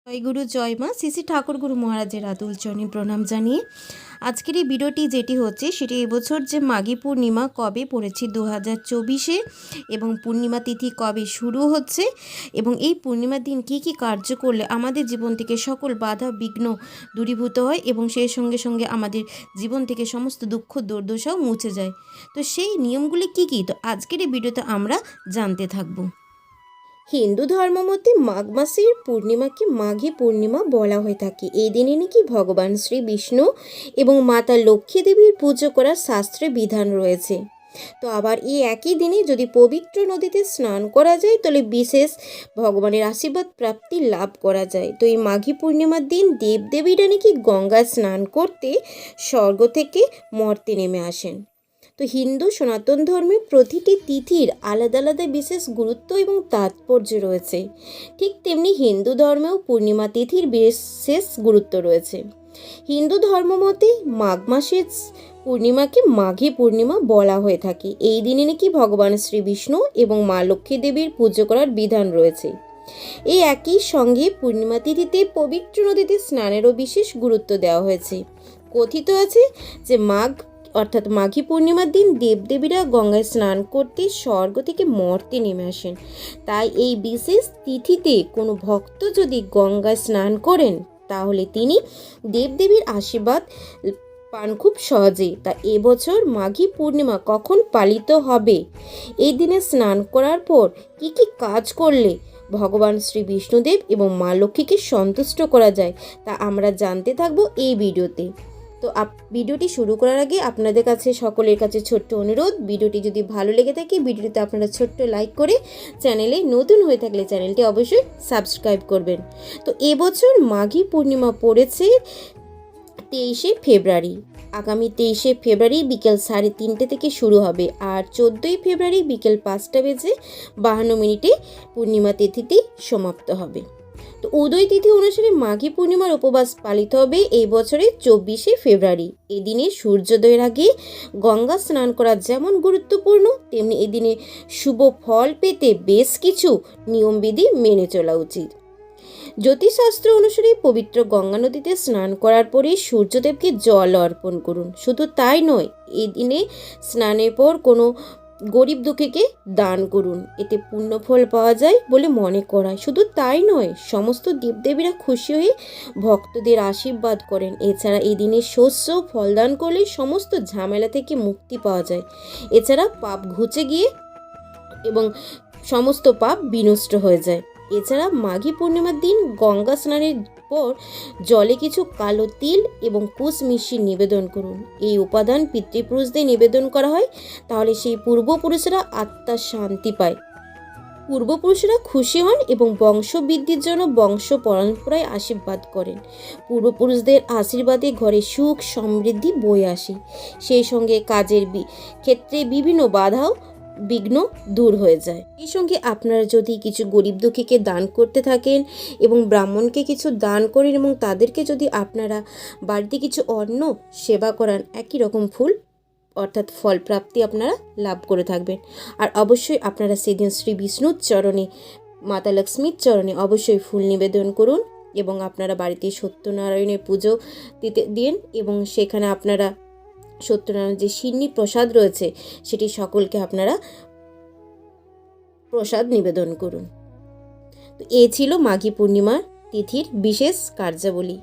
জয় গুরু জয় মা শ্রী শ্রী ঠাকুর গুরু মহারাজের আতুল চরণে প্রণাম জানিয়ে আজকের এই ভিডিওটি যেটি হচ্ছে সেটি এবছর যে মাঘী পূর্ণিমা কবে পড়েছে 2024 এবং পূর্ণিমা তিথি কবে শুরু হচ্ছে এবং এই পূর্ণিমার দিন কি কি কার্য করলে আমাদের জীবন থেকে সকল বাধা বিঘ্ন দূরীভূত হয় এবং সেই সঙ্গে সঙ্গে আমাদের জীবন থেকে সমস্ত দুঃখ দুর্দশাও মুছে যায়। তো সেই নিয়মগুলি কি কি, তো আজকের এই ভিডিওতে আমরা জানতে থাকবো। হিন্দু ধর্ম মতে মাঘ মাসের পূর্ণিমাকে মাঘী পূর্ণিমা বলা হয়ে থাকে। এই দিনে নাকি ভগবান শ্রী বিষ্ণু এবং মাতা লক্ষ্মী দেবীর পুজো করার শাস্ত্রে বিধান রয়েছে। তো আবার এই একই দিনে যদি পবিত্র নদীতে স্নান করা যায় তাহলে বিশেষ ভগবানের আশীর্বাদ প্রাপ্তি লাভ করা যায়। তো এই মাঘী পূর্ণিমার দিন দেবদেবীরা নাকি গঙ্গায় স্নান করতে স্বর্গ থেকে মর্তে নেমে আসেন। তো হিন্দু সনাতন ধর্মে প্রতিটি তিথির আলাদা আলাদা বিশেষ গুরুত্ব এবং তাৎপর্য রয়েছে। ঠিক তেমনি হিন্দু ধর্মেও পূর্ণিমা তিথির বিশেষ গুরুত্ব রয়েছে। হিন্দু ধর্ম মতে মাঘ মাসের পূর্ণিমাকে মাঘী পূর্ণিমা বলা হয়ে থাকে। এই দিনে নাকি ভগবান শ্রী বিষ্ণু এবং মা লক্ষ্মী দেবীর পুজো করার বিধান রয়েছে। এই একই সঙ্গে পূর্ণিমা তিথিতে পবিত্র নদীতে স্নানেরও বিশেষ গুরুত্ব দেওয়া হয়েছে। কথিত আছে যে অর্থাৎ মাঘী পূর্ণিমার দিন দেবদেবীরা গঙ্গায় স্নান করতে স্বর্গ থেকে মর্তে নেমে আসেন। তাই এই বিশেষ তিথিতে কোনো ভক্ত যদি গঙ্গায় স্নান করেন তাহলে তিনি দেবদেবীর আশীর্বাদ পান খুব সহজেই। তা এবছর মাঘী পূর্ণিমা কখন পালিত হবে, এই দিনে স্নান করার পর কি কি কাজ করলে ভগবান শ্রী বিষ্ণুদেব এবং মা লক্ষ্মীকে সন্তুষ্ট করা যায় তা আমরা জানতে থাকবো এই ভিডিওতে। তো ভিডিওটি শুরু করার আগে আপনাদের কাছে সকলের কাছে ছোট্ট অনুরোধ, ভিডিওটি যদি ভালো লেগে থাকে ভিডিওটিতে আপনারা ছোট্ট লাইক করে চ্যানেলে নতুন হয়ে থাকলে চ্যানেলটি অবশ্যই সাবস্ক্রাইব করবেন। তো এবছর মাঘী পূর্ণিমা পড়েছে 23শে ফেব্রুয়ারি। আগামী 23শে ফেব্রুয়ারি বিকেল 3:30 থেকে শুরু হবে আর 14ই ফেব্রুয়ারি বিকেল 5:52 পূর্ণিমা তিথিতে সমাপ্ত হবে। তো উদয় তিথি অনুসারে মাঘী পূর্ণিমার উপবাস পালিত হবে এই বছরের 24শে ফেব্রুয়ারি। এদিনে সূর্যোদয়ের আগে গঙ্গা স্নান করা যেমন গুরুত্বপূর্ণ তেমনি এদিনে শুভ ফল পেতে বেশ কিছু নিয়মবিধি মেনে চলা উচিত। জ্যোতিষশাস্ত্র অনুসারে পবিত্র গঙ্গা নদীতে স্নান করার পরে সূর্যদেবকে জল অর্পণ করুন। শুধু তাই নয়, এই দিনে স্নানের পর কোনো গরিব দুঃখীকে দান করুন, এতে পুণ্যফল পাওয়া যায় বলে মনে করা হয়। শুধু তাই নয়, সমস্ত দেবদেবীরা খুশি হয়ে ভক্তদের আশীর্বাদ করেন। এছাড়া এই দিনে শস্য ফলদান করলে সমস্ত ঝামেলা থেকে মুক্তি পাওয়া যায়। এছাড়া পাপ ঘুচে গিয়ে এবং সমস্ত পাপ বিনষ্ট হয়ে যায়। এছাড়া মাঘী পূর্ণিমার দিন গঙ্গা স্নানের পর জলে কিছু কালো তিল এবং কুশ মিষ্টি নিবেদন করুন। এই উপাদান পিতৃপুরুষদের নিবেদন করা হয়, তাহলে সেই পূর্বপুরুষরা আত্মার শান্তি পায়। পূর্বপুরুষরা খুশি হন এবং বংশবৃদ্ধির জন্য বংশ পরম্পরায় আশীর্বাদ করেন। পূর্বপুরুষদের আশীর্বাদে ঘরে সুখ সমৃদ্ধি বয়ে আসে। সেই সঙ্গে কাজের ক্ষেত্রে বিভিন্ন বাধাও বিঘ্ন দূর হয়ে যায়। এই সঙ্গে আপনারা যদি কিছু গরিব দুঃখীকে দান করতে থাকেন এবং ব্রাহ্মণকে কিছু দান করেন এবং তাদেরকে যদি আপনারা বাড়িতে কিছু অন্ন সেবা করান, একই রকম ফুল অর্থাৎ ফল প্রাপ্তি আপনারা লাভ করে থাকবেন। আর অবশ্যই আপনারা সেদিন শ্রী বিষ্ণুর চরণে মাতা লক্ষ্মীর চরণে অবশ্যই ফুল নিবেদন করুন এবং আপনারা বাড়িতে সত্যনারায়ণের পুজো দিন এবং সেখানে আপনারা সত্যনারায়ণ যে সিন্নি প্রসাদ রয়েছে সেটি সকলকে আপনারা প্রসাদ নিবেদন করুন। তো এ ছিল মাঘী পূর্ণিমার তিথির বিশেষ কার্যাবলী।